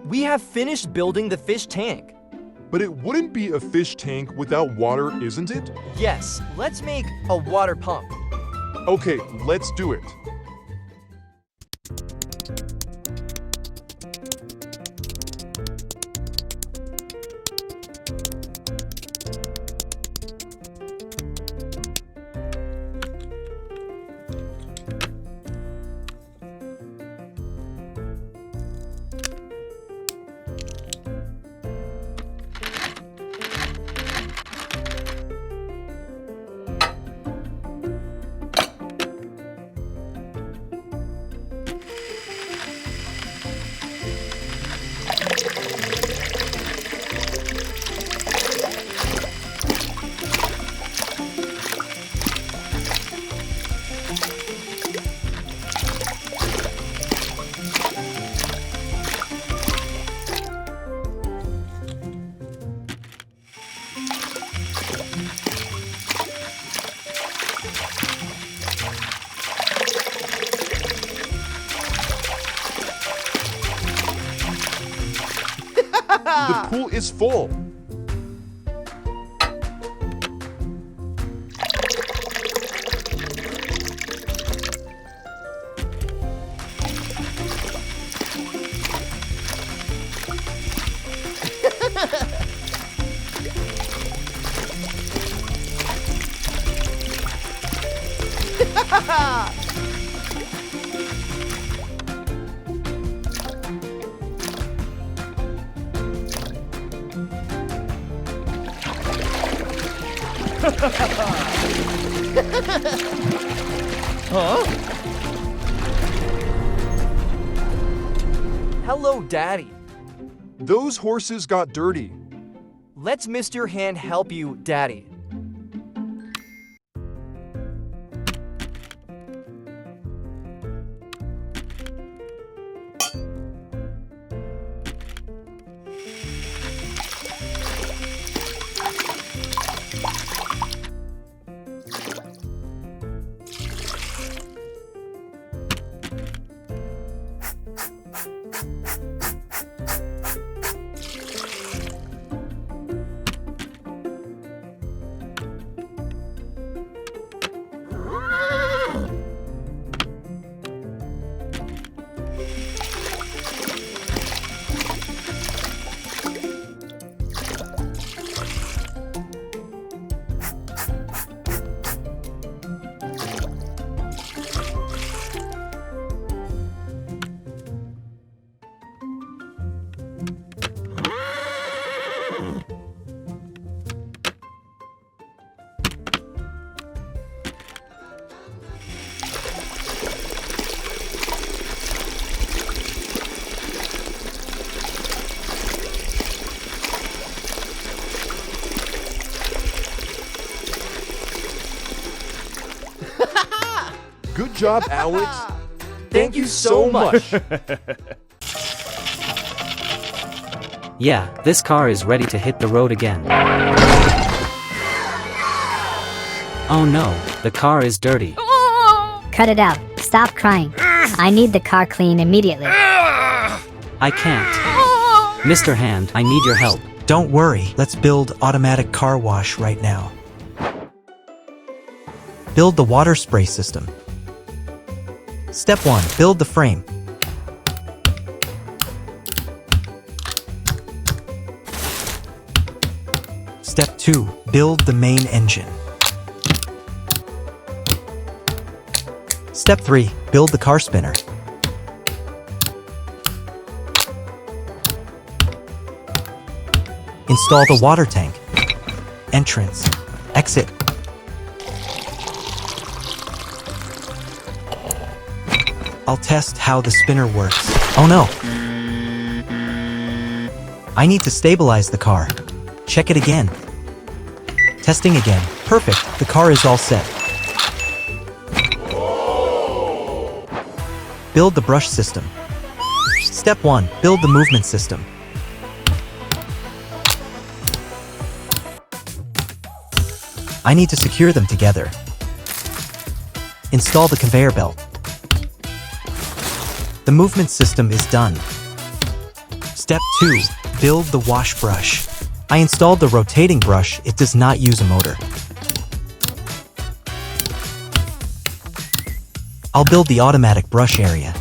We have finished building the fish tank. But it wouldn't be a fish tank without water, isn't it? Yes, let's make a water pump. Okay, let's do it. The pool is full. Huh? Hello, Daddy. Those horses got dirty. Let's Mr. Hand help you, Daddy. Good job, Alex. Thank you so much. Yeah, this car is ready to hit the road again. Oh no, the car is dirty. Cut it out. Stop crying. I need the car clean immediately. I can't. Mr. Hand, I need your help. Don't worry, let's build automatic car wash right now. Build the water spray system. Step 1. Build the frame. Step 2. Build the main engine. Step 3. Build the car spinner. Install the water tank. Entrance. Exit. I'll test how the spinner works. Oh no! I need to stabilize the car. Check it again. Testing again. Perfect. The car is all set. Build the brush system. Step 1. Build the movement system. I need to secure them together. Install the conveyor belt. The movement system is done. Step 2. Build the wash brush. I installed the rotating brush. It does not use a motor. I'll build the automatic brush area.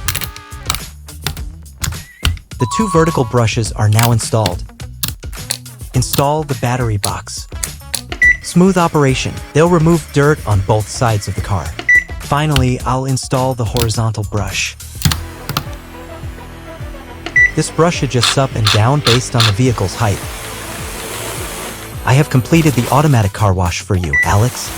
The 2 vertical brushes are now installed. Install the battery box. Smooth operation. They'll remove dirt on both sides of the car. Finally, I'll install the horizontal brush. This brush adjusts up and down based on the vehicle's height. I have completed the automatic car wash for you, Alex.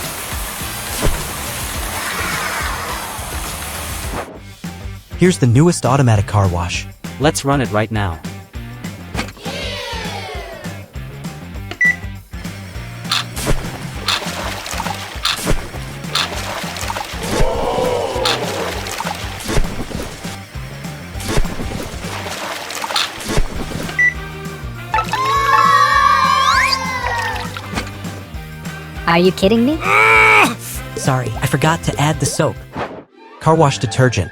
Here's the newest automatic car wash. Let's run it right now. Are you kidding me? Sorry, I forgot to add the soap. Car wash detergent.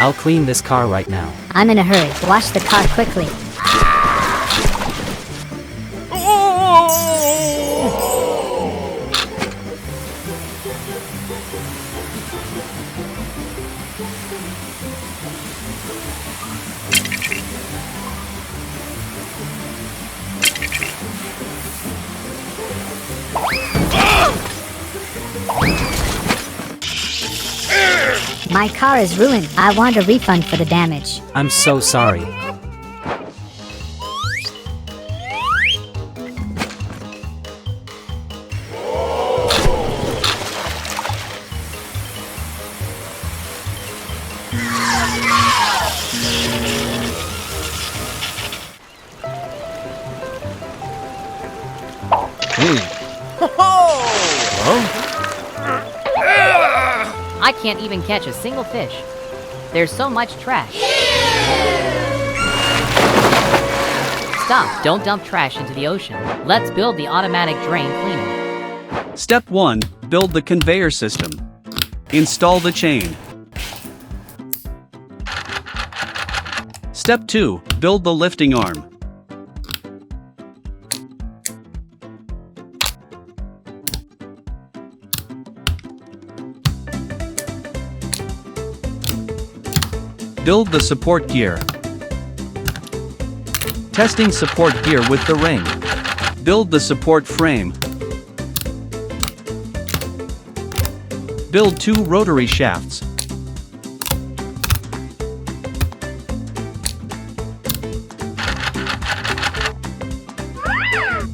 I'll clean this car right now. I'm in a hurry. Wash the car quickly. My car is ruined. I want a refund for the damage. I'm so sorry. I can't even catch a single fish. There's so much trash. Stop, don't dump trash into the ocean. Let's build the automatic drain cleaner. Step 1. Build the conveyor system. Install the chain. Step 2. Build the lifting arm. Build the support gear. Testing support gear with the ring. Build the support frame. Build 2 rotary shafts.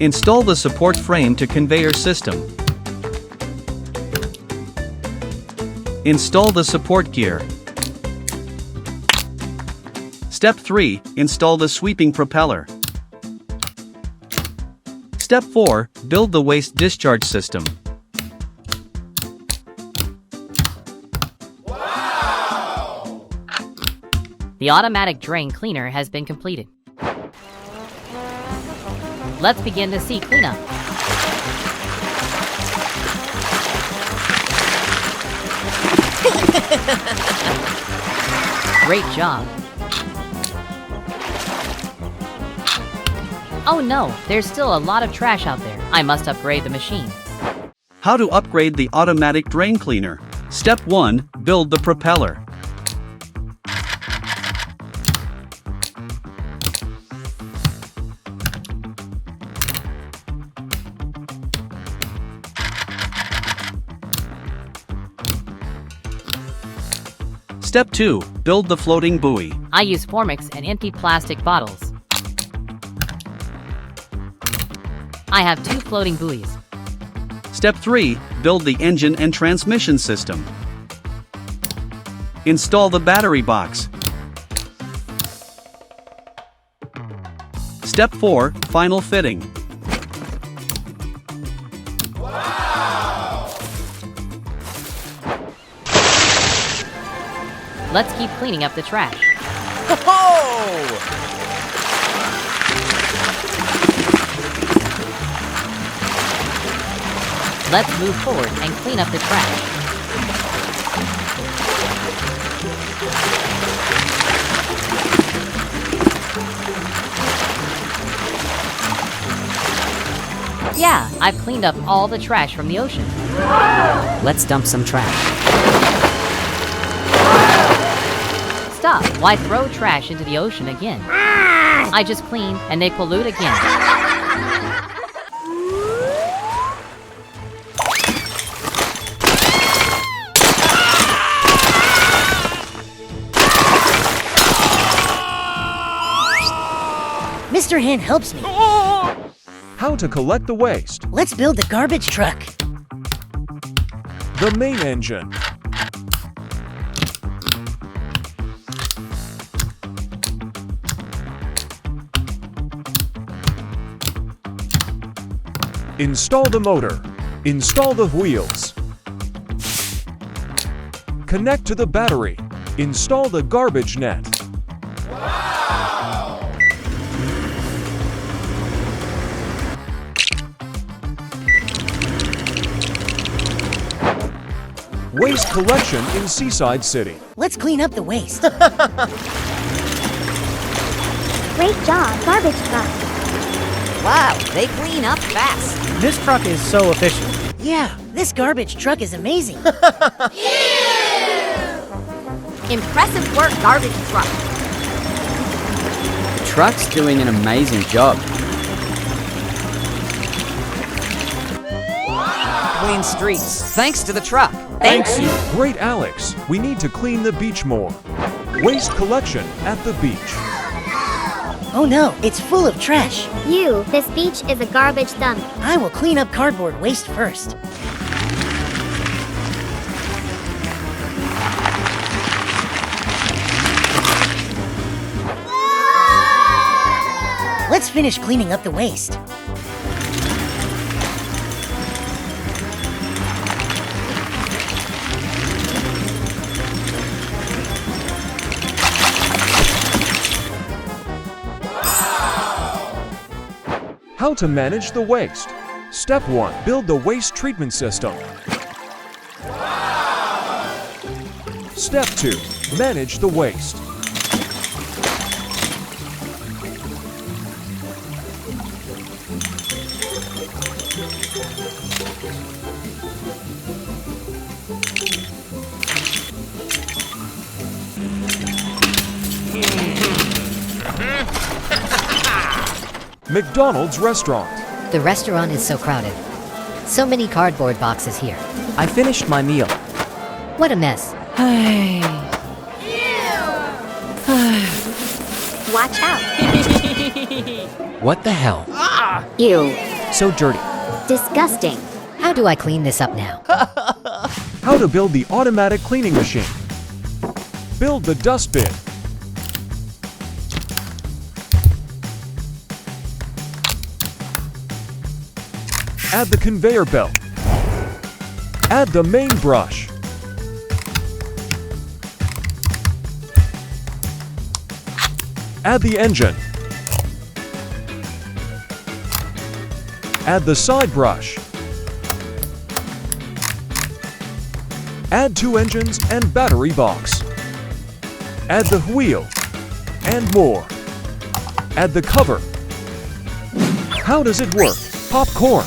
Install the support frame to conveyor system. Install the support gear. Step 3. Install the sweeping propeller. Step 4. Build the waste discharge system. Wow! The automatic drain cleaner has been completed. Let's begin the sea cleanup. Great job. Oh no, there's still a lot of trash out there. I must upgrade the machine. How to upgrade the automatic drain cleaner. Step 1. Build the propeller. Step 2. Build the floating buoy. I use Formix and empty plastic bottles. I have 2 floating buoys. Step 3. Build the engine and transmission system. Install the battery box. Step 4. Final fitting. Wow! Let's keep cleaning up the trash. Let's move forward and clean up the trash. Yeah, I've cleaned up all the trash from the ocean. Let's dump some trash. Stop. Why throw trash into the ocean again? I just cleaned and they pollute again. Mr. Hand helps me. How to collect the waste. Let's build the garbage truck. The main engine. Install the motor. Install the wheels. Connect to the battery. Install the garbage net. Waste collection in Seaside City. Let's clean up the waste. Great job, garbage truck. Wow, they clean up fast. This truck is so efficient. Yeah, this garbage truck is amazing. Impressive work, garbage truck. The truck's doing an amazing job. Clean streets, thanks to the truck. Thanks you. Great, Alex. We need to clean the beach more. Waste collection at the beach. Oh no, it's full of trash. This beach is a garbage dump. I will clean up cardboard waste first. Let's finish cleaning up the waste. How to manage the waste. Step 1. Build the waste treatment system. Step 2. Manage the waste. McDonald's restaurant. The restaurant is so crowded. So many cardboard boxes here. I finished my meal. What a mess. Watch out. What the hell? Ew. So dirty. Disgusting. How do I clean this up now? How to build the automatic cleaning machine. Build the dustbin. Add the conveyor belt. Add the main brush. Add the engine. Add the side brush. Add 2 engines and battery box. Add the wheel and more. Add the cover. How does it work? Popcorn.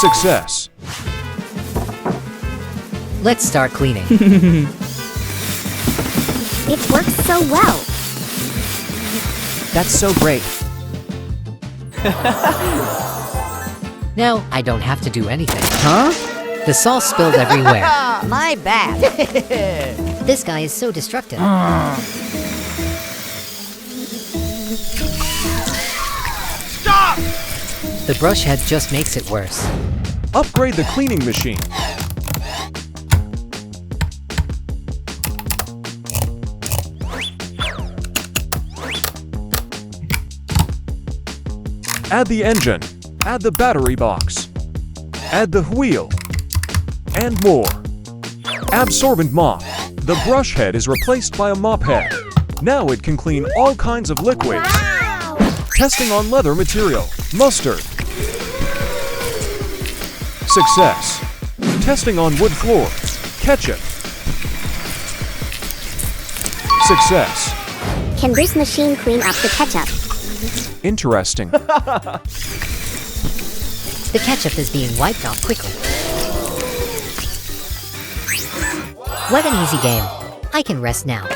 Success. Let's start cleaning. It works so well. That's so great. Now I don't have to do anything. Huh? The sauce spilled everywhere. My bad. This guy is so destructive. Stop! The brush head just makes it worse. Upgrade the cleaning machine. Add the engine. Add the battery box. Add the wheel. And more. Absorbent mop. The brush head is replaced by a mop head. Now it can clean all kinds of liquids. Testing on leather material. Mustard. Success. Testing on wood floor. Ketchup. Success. Can this machine clean up the ketchup? Interesting. The ketchup is being wiped off quickly. What an easy game. I can rest now.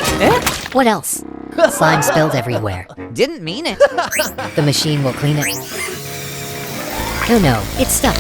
What else? Slime spilled everywhere. Didn't mean it. The machine will clean it. Oh no, it's stuck.